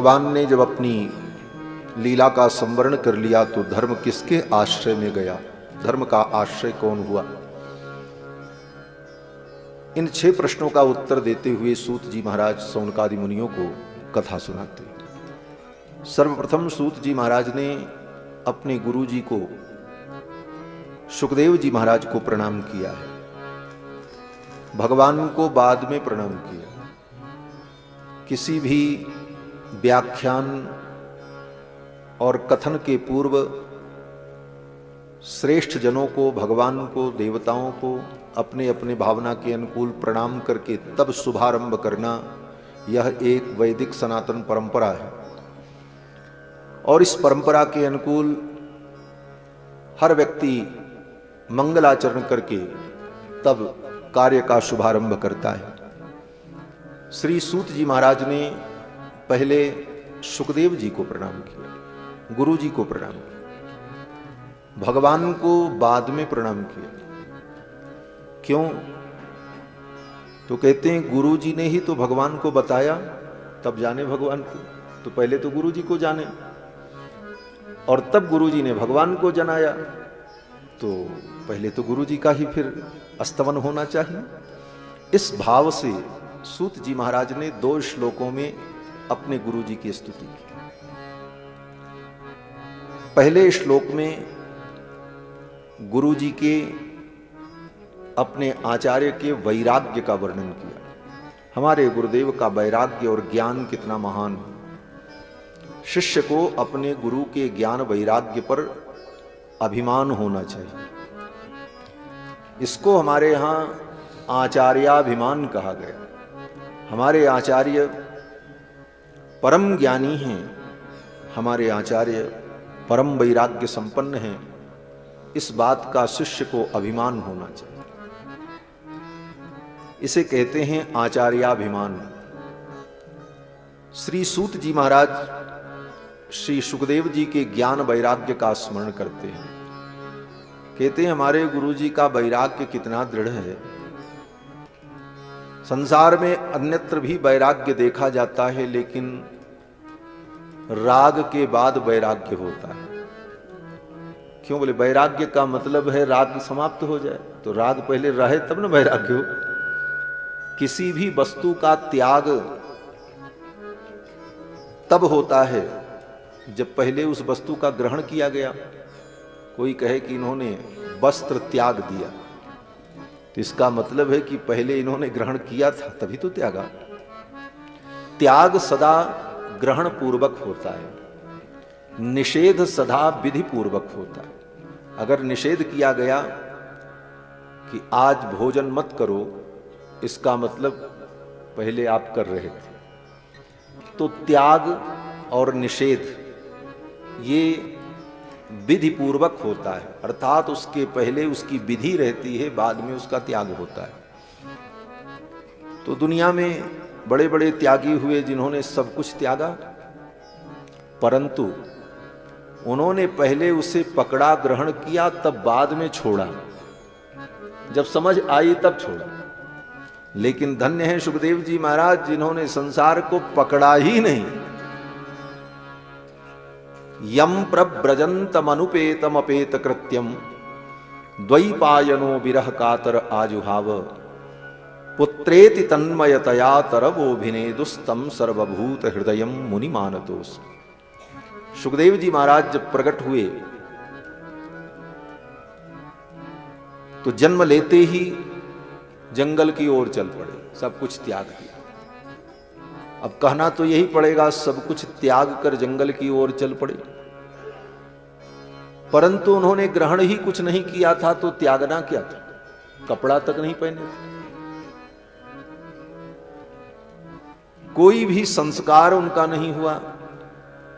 भगवान ने जब अपनी लीला का संवरण कर लिया तो धर्म किसके आश्रय में गया, धर्म का आश्रय कौन हुआ? इन 6 प्रश्नों का उत्तर देते हुए सूत जी महाराज सौनकादि मुनियों को कथा सुनाते। सर्वप्रथम सूत जी महाराज ने अपने गुरु जी को, सुखदेव जी महाराज को प्रणाम किया है। भगवान को बाद में प्रणाम किया। किसी भी व्याख्यान और कथन के पूर्व श्रेष्ठ जनों को, भगवान को, देवताओं को अपने अपने भावना के अनुकूल प्रणाम करके तब शुभारंभ करना, यह एक वैदिक सनातन परंपरा है। और इस परंपरा के अनुकूल हर व्यक्ति मंगलाचरण करके तब कार्य का शुभारंभ करता है। श्री सूत जी महाराज ने पहले सुखदेव जी को प्रणाम किया, गुरु जी को प्रणाम किया, भगवान को बाद में प्रणाम किया। क्यों? तो कहते हैं गुरु जी ने ही तो भगवान को बताया, तब जाने भगवान को। तो पहले तो गुरु जी को जाने और तब गुरु जी ने भगवान को जनाया, तो पहले तो गुरु जी का ही फिर स्तवन होना चाहिए। इस भाव से सूत जी महाराज ने 2 श्लोकों में अपने गुरु जी की स्तुति की। पहले श्लोक में गुरु जी के अपने आचार्य के वैराग्य का वर्णन किया। हमारे गुरुदेव का वैराग्य और ज्ञान कितना महान है। शिष्य को अपने गुरु के ज्ञान वैराग्य पर अभिमान होना चाहिए। इसको हमारे यहां आचार्याभिमान कहा गया। हमारे आचार्य परम ज्ञानी हैं, हमारे आचार्य परम वैराग्य संपन्न हैं। इस बात का शिष्य को अभिमान होना चाहिए। इसे कहते हैं आचार्याभिमान। श्री सूत जी महाराज श्री सुखदेव जी के ज्ञान वैराग्य का स्मरण करते हैं। कहते हैं हमारे गुरु जी का वैराग्य कितना दृढ़ है। संसार में अन्यत्र भी वैराग्य देखा जाता है, लेकिन राग के बाद वैराग्य होता है। क्यों? बोले वैराग्य का मतलब है राग समाप्त हो जाए, तो राग पहले रहे तब न वैराग्य हो। किसी भी वस्तु का त्याग तब होता है जब पहले उस वस्तु का ग्रहण किया गया। कोई कहे कि इन्होंने वस्त्र त्याग दिया, तो इसका मतलब है कि पहले इन्होंने ग्रहण किया था तभी तो त्यागा। त्याग सदा ग्रहण पूर्वक होता है, निषेध सदा विधि पूर्वक होता है। अगर निषेध किया गया कि आज भोजन मत करो, इसका मतलब पहले आप कर रहे थे। तो त्याग और निषेध ये विधि पूर्वक होता है, अर्थात उसके पहले उसकी विधि रहती है, बाद में उसका त्याग होता है। तो दुनिया में बड़े बड़े त्यागी हुए जिन्होंने सब कुछ त्यागा, परंतु उन्होंने पहले उसे पकड़ा, ग्रहण किया, तब बाद में छोड़ा। जब समझ आई तब छोड़ा। लेकिन धन्य है सुखदेव जी महाराज जिन्होंने संसार को पकड़ा ही नहीं। यम प्रव्रजंतमनुपेतम अपेत कृत्यम द्वैपायनो विरह कातर आजुहाव पुत्रेति तन्मयतया तरवोभिनेदुस्तम सर्वभूत हृदयम मुनि मानतोस। सुखदेव जी महाराज जब प्रकट हुए तो जन्म लेते ही जंगल की ओर चल पड़े, सब कुछ त्याग दिया। अब कहना तो यही पड़ेगा, सब कुछ त्याग कर जंगल की ओर चल पड़े। परंतु उन्होंने ग्रहण ही कुछ नहीं किया था, तो त्यागना क्या था? कपड़ा तक नहीं पहने थे। कोई भी संस्कार उनका नहीं हुआ,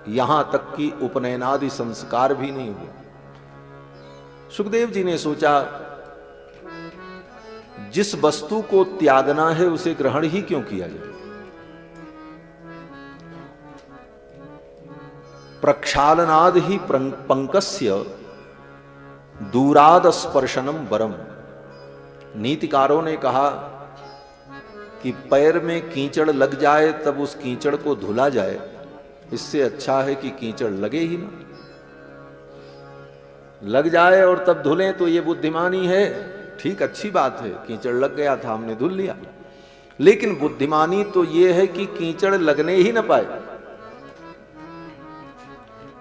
यहां तक कि उपनयनादि संस्कार भी नहीं हुआ। सुखदेव जी ने सोचा जिस वस्तु को त्यागना है उसे ग्रहण ही क्यों किया जाए। प्रक्षालनाद ही पंकस्य दूराद स्पर्शनम वरम। नीतिकारों ने कहा कि पैर में कीचड़ लग जाए तब उस कीचड़ को धुला जाए, इससे अच्छा है कि कीचड़ लगे ही ना, लग जाए और तब धुलें तो ये बुद्धिमानी है। ठीक, अच्छी बात है, कीचड़ लग गया था हमने धुल लिया, लेकिन बुद्धिमानी तो ये है कि कीचड़ लगने ही ना पाए।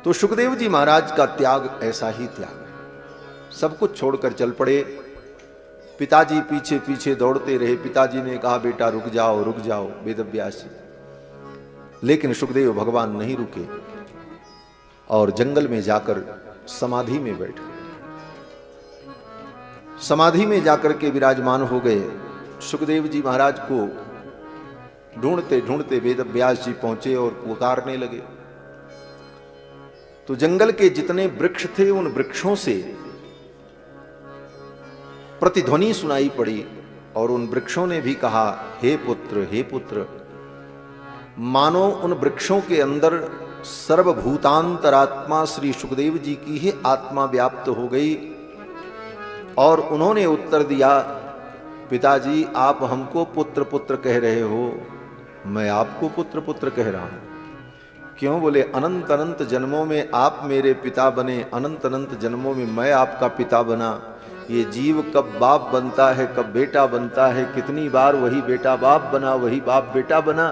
तो सुखदेव जी महाराज का त्याग ऐसा ही त्याग है। सब कुछ छोड़कर चल पड़े। पिताजी पीछे पीछे दौड़ते रहे। पिताजी ने कहा बेटा रुक जाओ वेदव्यास जी, लेकिन सुखदेव भगवान नहीं रुके और जंगल में जाकर समाधि में बैठ गए। समाधि में जाकर के विराजमान हो गए। सुखदेव जी महाराज को ढूंढते ढूंढते वेदव्यास जी पहुंचे और पुकारने लगे। तो जंगल के जितने वृक्ष थे उन वृक्षों से प्रतिध्वनि सुनाई पड़ी और उन वृक्षों ने भी कहा हे पुत्र, मानो उन वृक्षों के अंदर सर्वभूतांतरात्मा श्री सुखदेव जी की ही आत्मा व्याप्त हो गई और उन्होंने उत्तर दिया पिताजी आप हमको पुत्र पुत्र कह रहे हो, मैं आपको पुत्र पुत्र कह रहा हूं। क्यों? बोले अनंत अनंत जन्मों में आप मेरे पिता बने, अनंत अनंत जन्मों में मैं आपका पिता बना। ये जीव कब बाप बनता है, कब बेटा बनता है, कितनी बार वही बेटा बाप बना, वही बाप बेटा बना,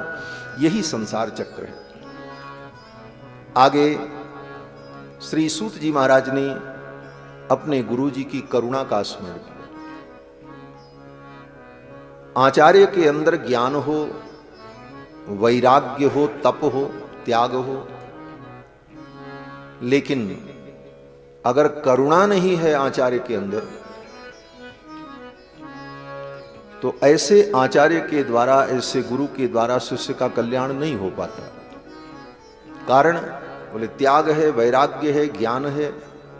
यही संसार चक्र है। आगे श्री सूत जी महाराज ने अपने गुरु जी की करुणा का स्मरण किया। आचार्य के अंदर ज्ञान हो, वैराग्य हो, तप हो, त्याग हो, लेकिन अगर करुणा नहीं है आचार्य के अंदर तो ऐसे आचार्य के द्वारा, ऐसे गुरु के द्वारा शिष्य का कल्याण नहीं हो पाता। कारण बोले त्याग है, वैराग्य है, ज्ञान है,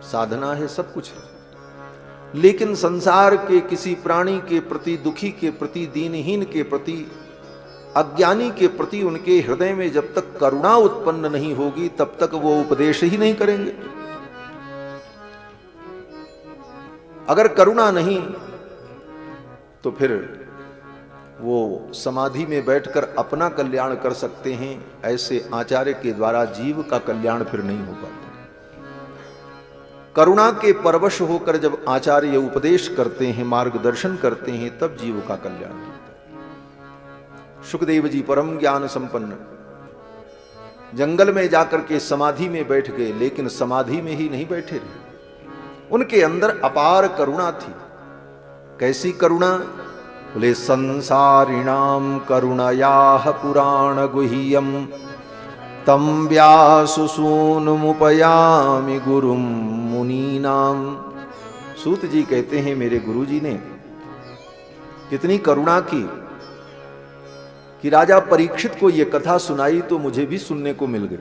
साधना है, सब कुछ है, लेकिन संसार के किसी प्राणी के प्रति, दुखी के प्रति, दीनहीन के प्रति, अज्ञानी के प्रति उनके हृदय में जब तक करुणा उत्पन्न नहीं होगी तब तक वो उपदेश ही नहीं करेंगे। अगर करुणा नहीं तो फिर वो समाधि में बैठकर अपना कल्याण कर सकते हैं, ऐसे आचार्य के द्वारा जीव का कल्याण फिर नहीं हो पाता। करुणा के परवश होकर जब आचार्य उपदेश करते हैं, मार्गदर्शन करते हैं, तब जीव का कल्याण होता है। सुखदेव जी परम ज्ञान संपन्न जंगल में जाकर के समाधि में बैठ गए, लेकिन समाधि में ही नहीं बैठे रहे, उनके अंदर अपार करुणा थी। कैसी करुणा? बोले संसारिणाम करुणयाः पुराण गुह्यम तम व्याससूनुमुपयामि गुरुम मुनीनाम। सूत जी कहते हैं मेरे गुरु जी ने कितनी करुणा की कि राजा परीक्षित को यह कथा सुनाई तो मुझे भी सुनने को मिल गई।